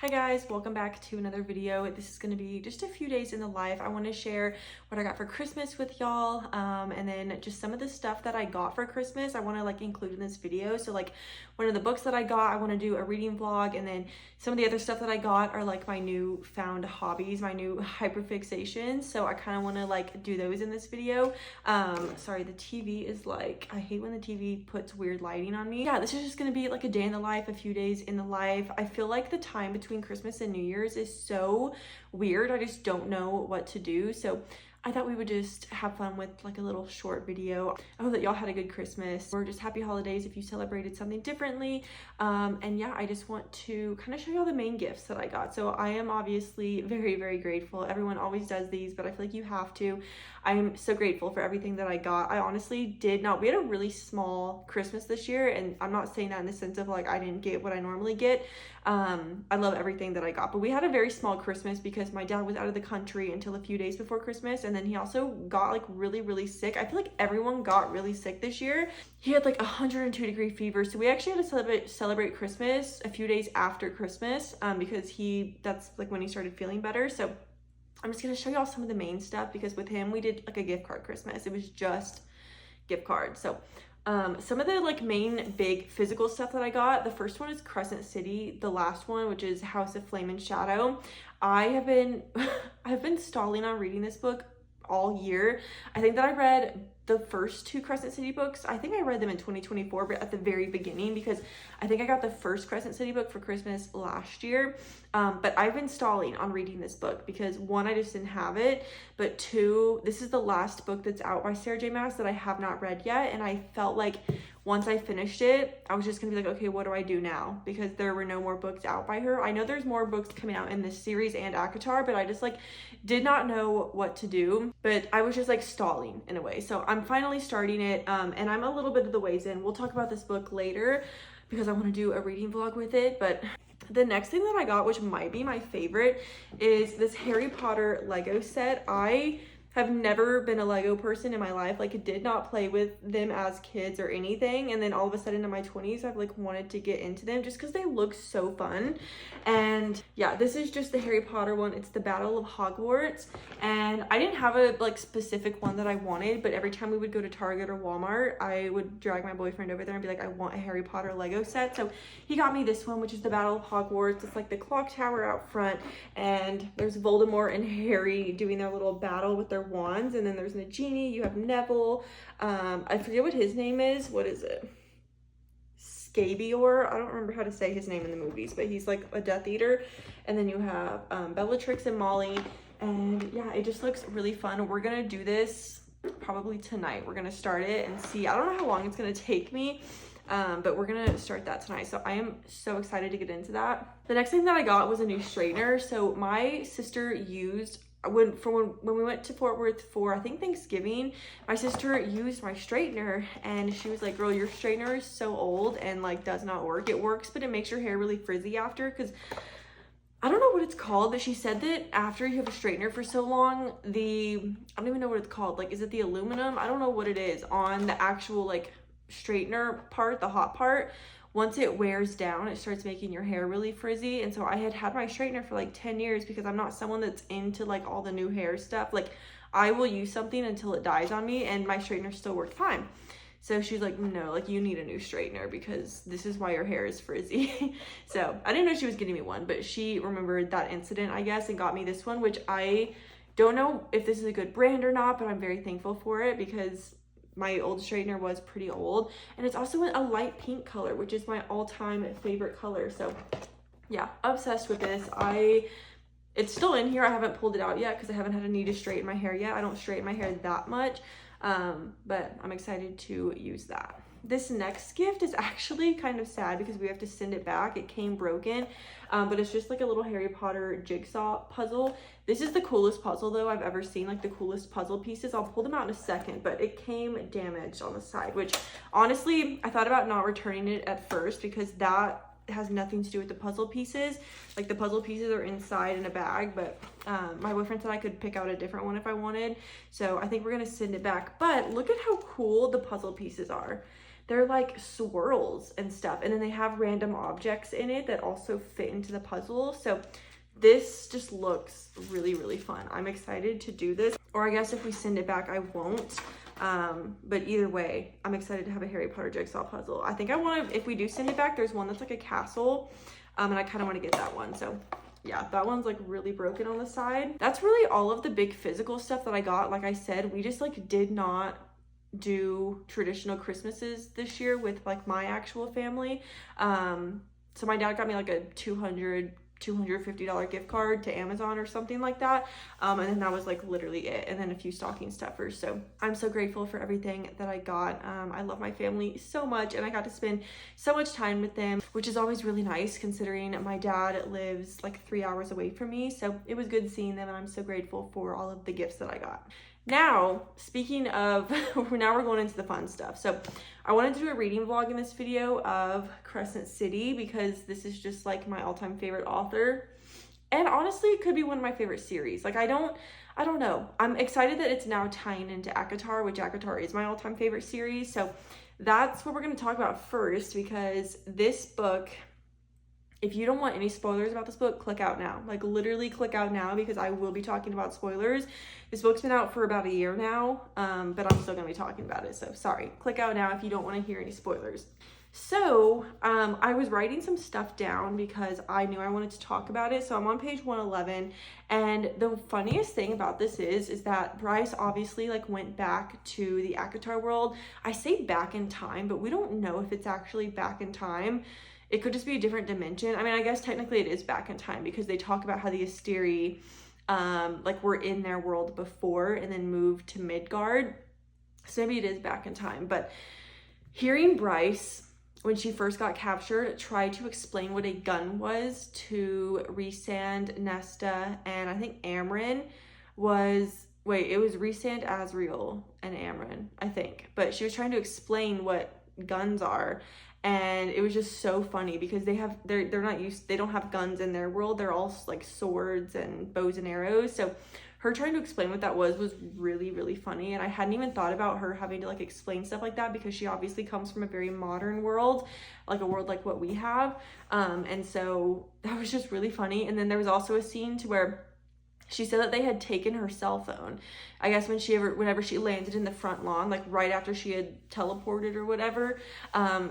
Hi guys, welcome back to another video. This is going to be just a few days in the life. I want to share what I got for Christmas with y'all, and then just some of the stuff that I got for Christmas I want to include in this video. So one of the books that I got, I want to do a reading vlog, and then some of the other stuff that I got are my new found hobbies, my new hyperfixations. So I kind of want to do those in this video. Sorry, the TV is I hate when the TV puts weird lighting on me. Yeah, this is just going to be a day in the life, a few days in the life. I feel like the time between Christmas and New Year's is so weird. I just don't know what to do. So I thought we would just have fun with a little short video. I hope that y'all had a good Christmas or just happy holidays if you celebrated something differently. And yeah, I just want to kind of show y'all the main gifts that I got. So I am obviously very, very grateful. Everyone always does these, but I feel like you have to. I am so grateful for everything that I got. I honestly did not, we had a really small Christmas this year, and I'm not saying that in the sense of I didn't get what I normally get. I love everything that I got, but we had a very small Christmas because my dad was out of the country until a few days before Christmas, and then he also got really, really sick. I feel like everyone got really sick this year. He had 102-degree fever, so we actually had to celebrate Christmas a few days after Christmas, because that's when he started feeling better. So I'm just gonna show y'all some of the main stuff, because with him we did a gift card Christmas. It was just gift cards. So some of the main big physical stuff that I got, the first one is Crescent City. The last one, which is House of Flame and Shadow, I've been stalling on reading this book all year. I think that I read the first two Crescent City books. I think I read them in 2024, but at the very beginning, because I think I got the first Crescent City book for Christmas last year. But I've been stalling on reading this book because one, I just didn't have it, but two, this is the last book that's out by Sarah J Maas that I have not read yet. And I felt like once I finished it, I was just gonna be okay, what do I do now? Because there were no more books out by her. I know there's more books coming out in this series and ACOTAR, but I just did not know what to do. But I was just stalling in a way. So I'm finally starting it, and I'm a little bit of the ways in. We'll talk about this book later because I want to do a reading vlog with it. But the next thing that I got, which might be my favorite, is this Harry Potter Lego set. I have never been a Lego person in my life. Did not play with them as kids or anything. And then all of a sudden in my 20s, I've wanted to get into them just because they look so fun. And yeah, this is just the Harry Potter one. It's the Battle of Hogwarts. And I didn't have a specific one that I wanted, but every time we would go to Target or Walmart, I would drag my boyfriend over there and be I want a Harry Potter Lego set. So he got me this one, which is the Battle of Hogwarts. It's the clock tower out front, and there's Voldemort and Harry doing their little battle with their wands, and then there's Nagini, you have Neville, I forget what his name is. What is it? Scabior? I don't remember how to say his name in the movies, but he's a Death Eater. And then you have Bellatrix and Molly, and yeah, it just looks really fun. We're gonna do this probably tonight. We're gonna start it and see. I don't know how long it's gonna take me, but we're gonna start that tonight. So I am so excited to get into that. The next thing that I got was a new straightener. So my sister used, when we went to Fort Worth for, I think, Thanksgiving, my sister used my straightener, and she was girl, your straightener is so old and does not work. It works, but it makes your hair really frizzy after, because I don't know what it's called, but she said that after you have a straightener for so long, I don't even know what it's called. Is it the aluminum? I don't know what it is on the actual straightener part, the hot part. Once it wears down, it starts making your hair really frizzy. And so I had my straightener for 10 years because I'm not someone that's into all the new hair stuff. I will use something until it dies on me, and my straightener still worked fine. So she's no, you need a new straightener because this is why your hair is frizzy. So I didn't know she was getting me one, but she remembered that incident, I guess, and got me this one, which I don't know if this is a good brand or not, but I'm very thankful for it because my old straightener was pretty old, and it's also a light pink color, which is my all-time favorite color. So yeah, obsessed with this. It's still in here. I haven't pulled it out yet because I haven't had a need to straighten my hair yet. I don't straighten my hair that much, but I'm excited to use that. This next gift is actually kind of sad because we have to send it back. It came broken, but it's just a little Harry Potter jigsaw puzzle. This is the coolest puzzle though I've ever seen, the coolest puzzle pieces. I'll pull them out in a second, but it came damaged on the side, which honestly, I thought about not returning it at first because that has nothing to do with the puzzle pieces. The puzzle pieces are inside in a bag, but my boyfriend said I could pick out a different one if I wanted. So I think we're gonna send it back, but look at how cool the puzzle pieces are. they're like swirls and stuff. And then they have random objects in it that also fit into the puzzle. So this just looks really, really fun. I'm excited to do this. Or I guess if we send it back, I won't. But either way, I'm excited to have a Harry Potter jigsaw puzzle. I think I want to, if we do send it back, there's one that's like a castle. And I kind of want to get that one. So yeah, that one's like really broken on the side. That's really all of the big physical stuff that I got. Like I said, we just like did not do traditional Christmases this year with like my actual family. So my dad got me like a $250 gift card to Amazon or something like that. And then that was like literally it. And then a few stocking stuffers. So I'm so grateful for everything that I got. I love my family so much, and I got to spend so much time with them, which is always really nice considering my dad lives like 3 hours away from me. So it was good seeing them, and I'm so grateful for all of the gifts that I got. Now, speaking of, now we're going into the fun stuff. So I wanted to do a reading vlog in this video of Crescent City because this is just like my all-time favorite author. And honestly, it could be one of my favorite series. Like I don't know. I'm excited that it's now tying into ACOTAR, which ACOTAR is my all-time favorite series. So that's what we're going to talk about first, because this book, if you don't want any spoilers about this book, click out now. Like literally click out now, because I will be talking about spoilers. This book's been out for about a year now, but I'm still gonna be talking about it. So sorry, click out now if you don't want to hear any spoilers. So I was writing some stuff down because I knew I wanted to talk about it. So I'm on page 111. And the funniest thing about this is that Bryce obviously like went back to the ACOTAR world. I say back in time, but we don't know if it's actually back in time. It could just be a different dimension. I mean, I guess technically it is back in time because they talk about how the Asteri, like were in their world before and then moved to Midgard. So maybe it is back in time. But hearing Bryce, when she first got captured, try to explain what a gun was to Rhysand, Nesta, and I think Amren was, it was Rhysand, Azriel, and Amren, I think. But she was trying to explain what guns are. And it was just so funny because they don't have guns in their world. They're all like swords and bows and arrows. So her trying to explain what that was really, really funny. And I hadn't even thought about her having to like explain stuff like that because she obviously comes from a very modern world, like a world like what we have. And so that was just really funny. And then there was also a scene to where she said that they had taken her cell phone. I guess whenever she landed in the front lawn, like right after she had teleported or whatever,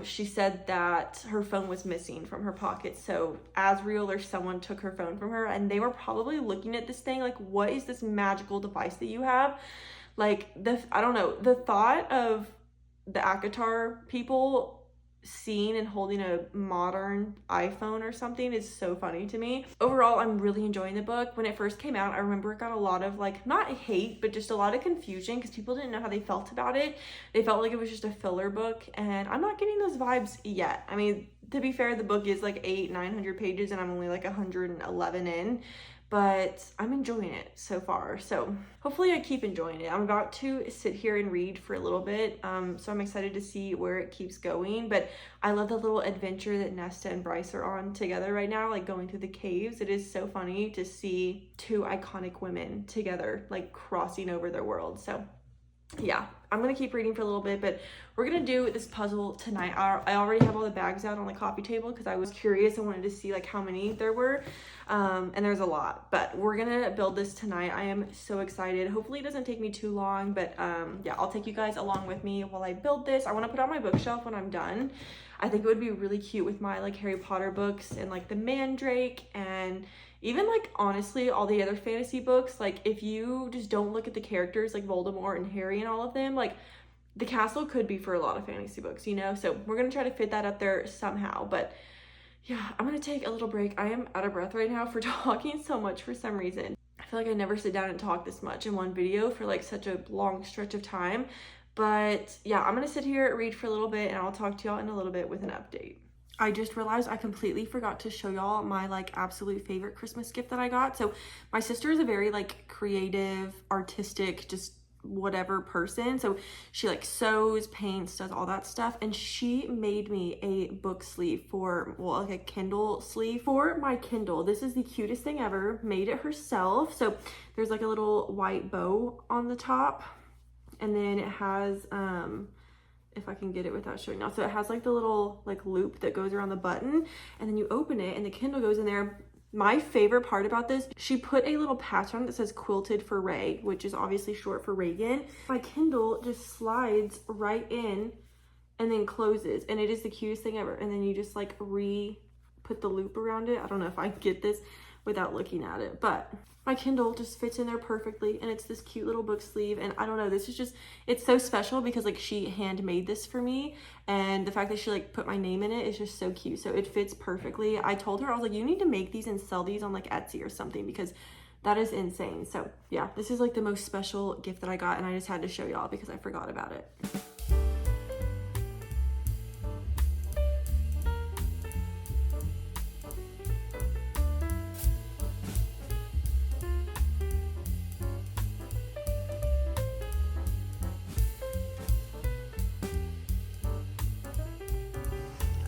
she said that her phone was missing from her pocket. So Azriel or someone took her phone from her, and they were probably looking at this thing like, what is this magical device that you have? Like I don't know, the thought of the ACOTAR people seeing and holding a modern iPhone or something is so funny to me. Overall, I'm really enjoying the book. When it first came out, I remember it got a lot of like, not hate, but just a lot of confusion because people didn't know how they felt about it. They felt like it was just a filler book, and I'm not getting those vibes yet. I mean, to be fair, the book is like 900 pages and I'm only like 111 in. But I'm enjoying it so far. So hopefully I keep enjoying it. I'm about to sit here and read for a little bit. So I'm excited to see where it keeps going. But I love the little adventure that Nesta and Bryce are on together right now, like going through the caves. It is so funny to see two iconic women together, like crossing over their world. So yeah, I'm gonna keep reading for a little bit, but we're gonna do this puzzle tonight. I already have all the bags out on the coffee table because I was curious. I wanted to see like how many there were, and there's a lot, but we're gonna build this tonight. I am so excited. Hopefully it doesn't take me too long, but yeah, I'll take you guys along with me while I build this. I want to put it on my bookshelf when I'm done. I think it would be really cute with my like Harry Potter books and like the Mandrake, and even like honestly all the other fantasy books. Like if you just don't look at the characters like Voldemort and Harry and all of them, like the castle could be for a lot of fantasy books, you know? So we're gonna try to fit that up there somehow. But yeah, I'm gonna take a little break. I am out of breath right now for talking so much for some reason. I feel like I never sit down and talk this much in one video for like such a long stretch of time. But yeah, I'm gonna sit here, read for a little bit, and I'll talk to y'all in a little bit with an update. I just realized I completely forgot to show y'all my like absolute favorite Christmas gift that I got. So my sister is a very like creative, artistic, just whatever person. So she like sews, paints, does all that stuff. And she made me a book sleeve for, well, like a Kindle sleeve for my Kindle. This is the cutest thing ever. Made it herself. So there's like a little white bow on the top. And then it has, if I can get it without showing now. So it has like the little like loop that goes around the button, and then you open it and the Kindle goes in there. My favorite part about this, she put a little patch on it that says quilted for Ray, which is obviously short for Reagan. My Kindle just slides right in and then closes, and it is the cutest thing ever. And then you just like put the loop around it. I don't know if I get this without looking at it, but my Kindle just fits in there perfectly, and it's this cute little book sleeve. And I don't know, this is just, it's so special because like she handmade this for me, and the fact that she like put my name in it is just so cute. So it fits perfectly. I told her, I was like, you need to make these and sell these on like Etsy or something, because that is insane. So yeah, this is like the most special gift that I got, and I just had to show y'all because I forgot about it.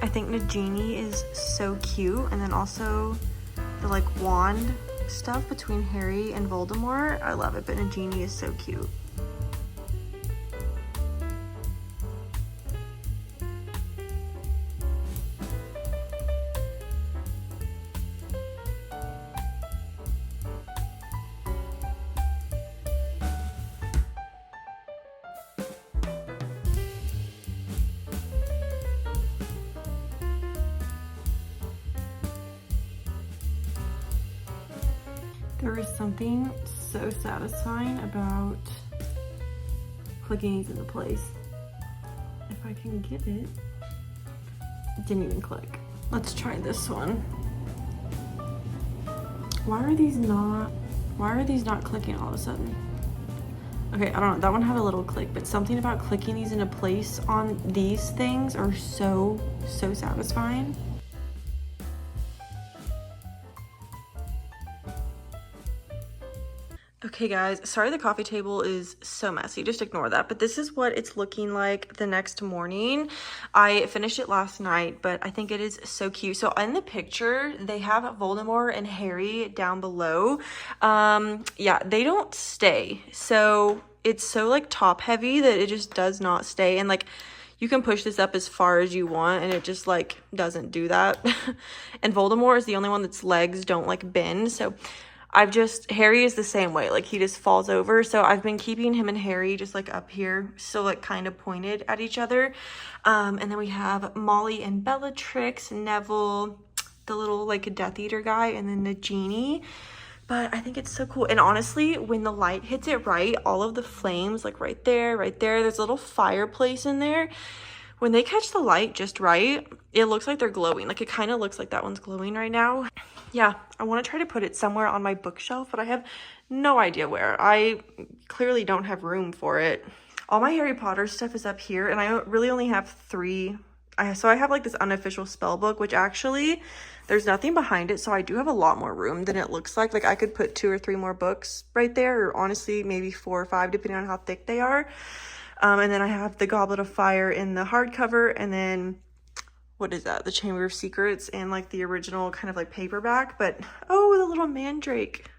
I think Nagini is so cute, and then also the like wand stuff between Harry and Voldemort. I love it, but Nagini is so cute. There is something so satisfying about clicking these into place. If I can get it. It didn't even click. Let's try this one. Why are these not clicking all of a sudden? Okay, I don't know. That one had a little click, but something about clicking these into place on these things are so satisfying. Okay guys, sorry the coffee table is so messy, just ignore that. But this is what it's looking like the next morning. I finished it last night, but I think it is so cute. So in the picture, they have Voldemort and Harry down below. Yeah, they don't stay. So it's so like top heavy that it just does not stay. And like, you can push this up as far as you want, and it just like doesn't do that. And Voldemort is the only one that's legs don't like bend. So Harry is the same way, like he just falls over. So I've been keeping him and Harry just like up here, so like kind of pointed at each other. And then we have Molly and Bellatrix, Neville, the little like Death Eater guy, and then the genie. But I think it's so cool. And honestly, when the light hits it right, all of the flames, like right there, there's a little fireplace in there. When they catch the light just right, it looks like they're glowing. Like it kind of looks like that one's glowing right now. Yeah, I want to try to put it somewhere on my bookshelf, but I have no idea where. I clearly don't have room for it. All my Harry Potter stuff is up here, and I really only have 3. So I have like this unofficial spell book, which actually there's nothing behind it, so I do have a lot more room than it looks like. Like I could put 2 or 3 more books right there, or honestly maybe 4 or 5 depending on how thick they are. And then I have the Goblet of Fire in the hardcover, and then what is that? The Chamber of Secrets and like the original kind of like paperback. But oh, the little mandrake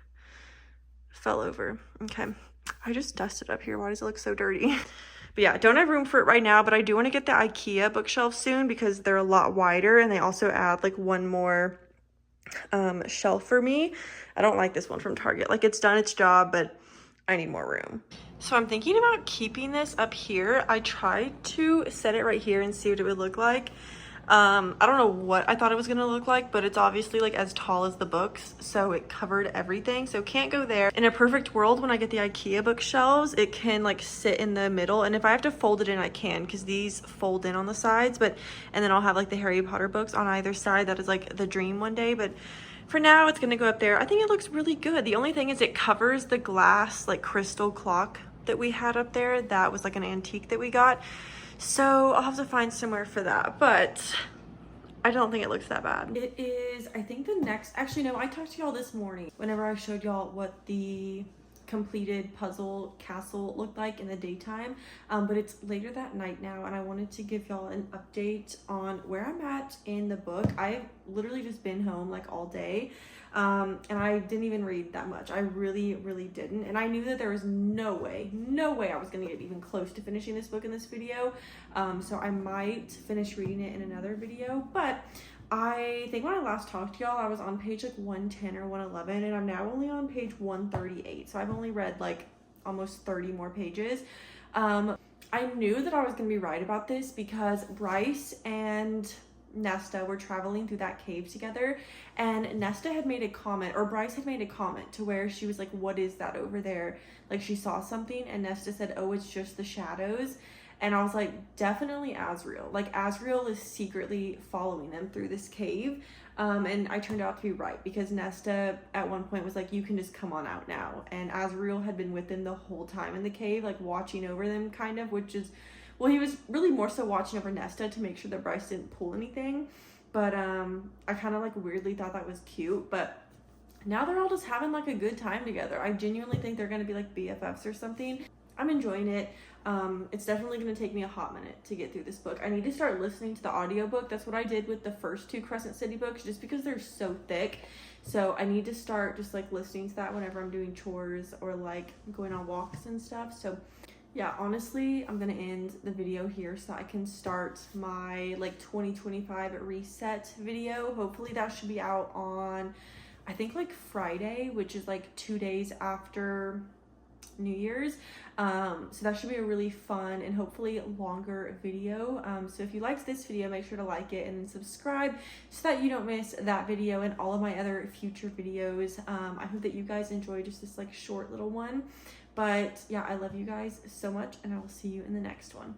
fell over. Okay, I just dusted up here. Why does it look so dirty? But yeah, I don't have room for it right now, but I do want to get the IKEA bookshelf soon because they're a lot wider, and they also add like one more shelf for me. I don't like this one from Target. Like it's done its job, but I need more room. So I'm thinking about keeping this up here. I tried to set it right here and see what it would look like. I don't know what I thought it was gonna look like, but it's obviously like as tall as the books, so it covered everything, so can't go there. In a perfect world, when I get the IKEA bookshelves, it can like sit in the middle, and if I have to fold it in, I can, because these fold in on the sides. But and then I'll have like the Harry Potter books on either side. That is like the dream one day, but for now it's gonna go up there. I think it looks really good. The only thing is it covers the glass like crystal clock that we had up there. That was like an antique that we got. So I'll have to find somewhere for that, but I don't think it looks that bad. It is, I think the next, actually no, I talked to y'all this morning whenever I showed y'all what the completed puzzle castle looked like in the daytime, but it's later that night now, and I wanted to give y'all an update on where I'm at in the book. I've literally just been home like all day. And I didn't even read that much. I really, really didn't. And I knew that there was no way I was gonna get even close to finishing this book in this video. So I might finish reading it in another video, but I think when I last talked to y'all, I was on page like 110 or 111, and I'm now only on page 138. So I've only read like almost 30 more pages. I knew that I was gonna be right about this because Bryce and Nesta were traveling through that cave together, and Nesta had made a comment, or Bryce had made a comment to where she was like, what is that over there? Like she saw something, and Nesta said, oh, it's just the shadows. And I was like, definitely Azriel. Like Azriel is secretly following them through this cave. And I turned out to be right because Nesta at one point was like, you can just come on out now. And Azriel had been with them the whole time in the cave, like watching over them kind of, which is, well, he was really more so watching over Nesta to make sure that Bryce didn't pull anything. But I kind of like weirdly thought that was cute. But now they're all just having like a good time together. I genuinely think they're going to be like BFFs or something. I'm enjoying it. It's definitely going to take me a hot minute to get through this book. I need to start listening to the audiobook. That's what I did with the first two Crescent City books, just because they're so thick. So I need to start just like listening to that whenever I'm doing chores or like going on walks and stuff. So yeah, honestly, I'm going to end the video here so I can start my like 2025 reset video. Hopefully that should be out on, I think like Friday, which is like 2 days after New Year's. So that should be a really fun and hopefully longer video. So if you liked this video, make sure to like it and subscribe so that you don't miss that video and all of my other future videos. I hope that you guys enjoy just this like short little one. But yeah, I love you guys so much, and I will see you in the next one.